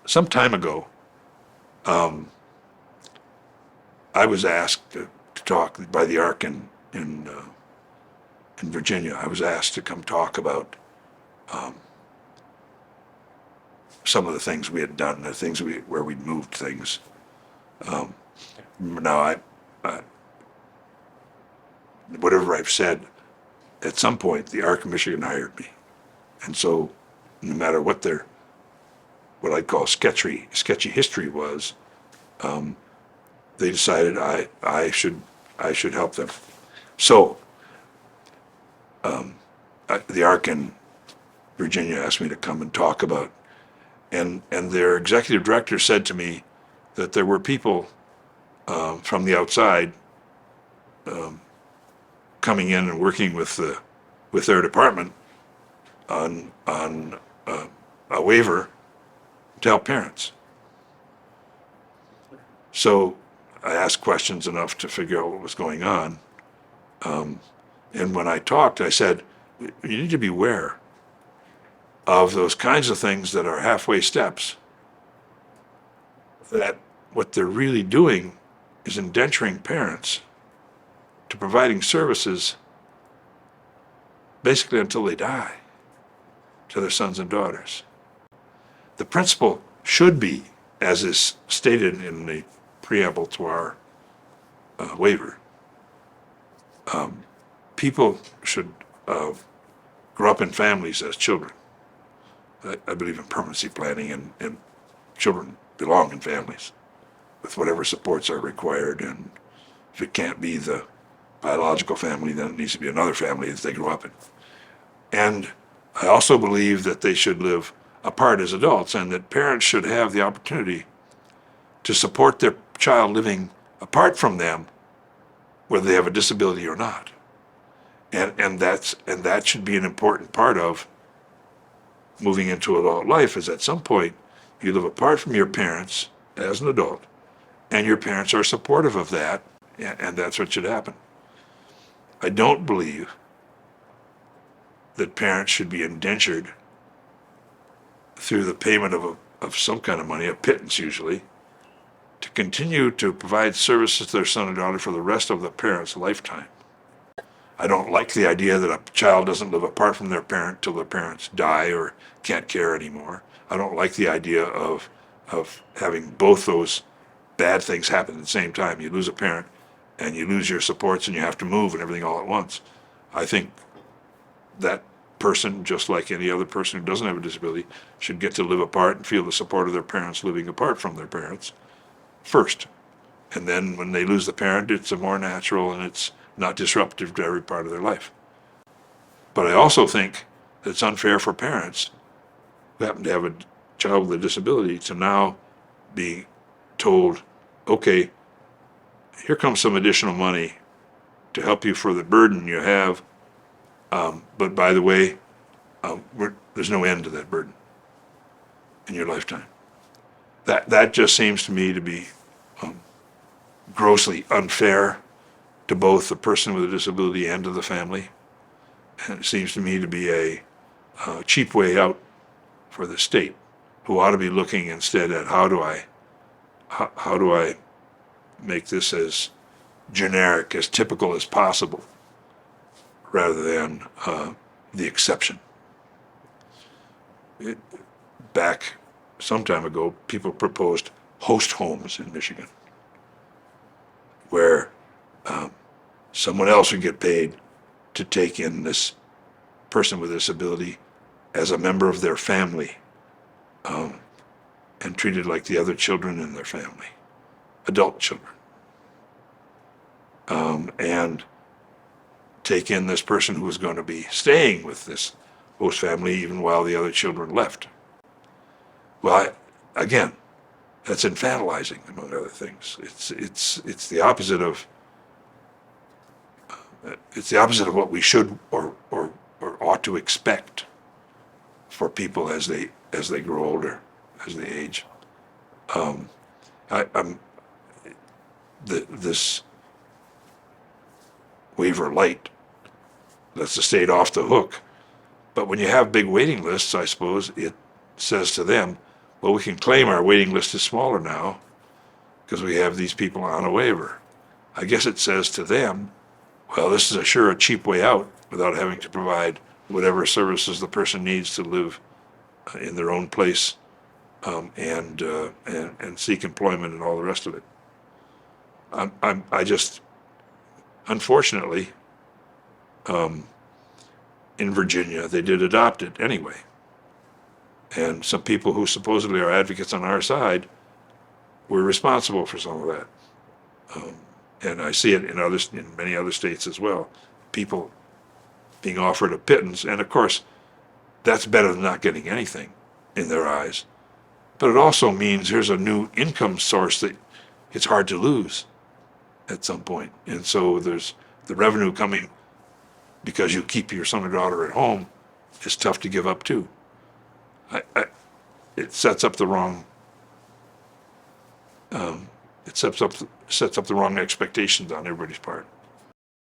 some time ago, I was asked to talk by the ARC in Virginia. I was asked to come talk about some of the things we had done, the things where we'd moved things. Now, I, whatever I've said, at some point, the ARC of Michigan hired me. And so, no matter what I call sketchy history was, they decided I should help them. So, the ARC in Virginia asked me to come and talk about, and their executive director said to me that there were people from the outside coming in and working with their department on a waiver to help parents. So I asked questions enough to figure out what was going on. And when I talked, I said, you need to be aware of those kinds of things that are halfway steps, that what they're really doing is indenturing parents to providing services basically until they die to their sons and daughters. The principle should be, as is stated in the preamble to our waiver, people should grow up in families as children. I believe in permanency planning, and children belong in families with whatever supports are required. And if it can't be the biological family, then it needs to be another family that they grow up in. And I also believe that they should live apart as adults, and that parents should have the opportunity to support their child living apart from them, whether they have a disability or not. And that should be an important part of moving into adult life, is at some point you live apart from your parents as an adult, and your parents are supportive of that, and that's what should happen. I don't believe that parents should be indentured through the payment of some kind of money, a pittance usually, to continue to provide services to their son or daughter for the rest of the parent's lifetime. I don't like the idea that a child doesn't live apart from their parent till their parents die or can't care anymore. I don't like the idea of having both those bad things happen at the same time. You lose a parent and you lose your supports and you have to move and everything all at once. I think that person, just like any other person who doesn't have a disability, should get to live apart and feel the support of their parents living apart from their parents first. And then when they lose the parent, it's a more natural and it's not disruptive to every part of their life. But I also think that it's unfair for parents who happen to have a child with a disability to now be told, okay, here comes some additional money to help you for the burden you have, but by the way, there's no end to that burden in your lifetime. That just seems to me to be grossly unfair to both the person with a disability and to the family. And it seems to me to be a cheap way out for the state, who ought to be looking instead at how do I make this as generic, as typical as possible, rather than the exception. Back some time ago, people proposed host homes in Michigan, where someone else would get paid to take in this person with a disability as a member of their family, and treated like the other children in their family, adult children, and take in this person who was going to be staying with this host family even while the other children left. Well, again, that's infantilizing, among other things. It's the opposite of what we should or ought to expect for people as they grow older, as they age. This Waiver Lite lets the state off the hook, but when you have big waiting lists, I suppose it says to them, well, we can claim our waiting list is smaller now because we have these people on a waiver. I guess it says to them, well, this is a cheap way out without having to provide whatever services the person needs to live in their own place, and seek employment and all the rest of it. I just, unfortunately, in Virginia, they did adopt it anyway. And some people who supposedly are advocates on our side were responsible for some of that. And I see it in many other states as well. People being offered a pittance, and of course, that's better than not getting anything in their eyes. But it also means here's a new income source that it's hard to lose at some point. And so there's the revenue coming because you keep your son or daughter at home is tough to give up too. It sets up the wrong it sets up the wrong expectations on everybody's part.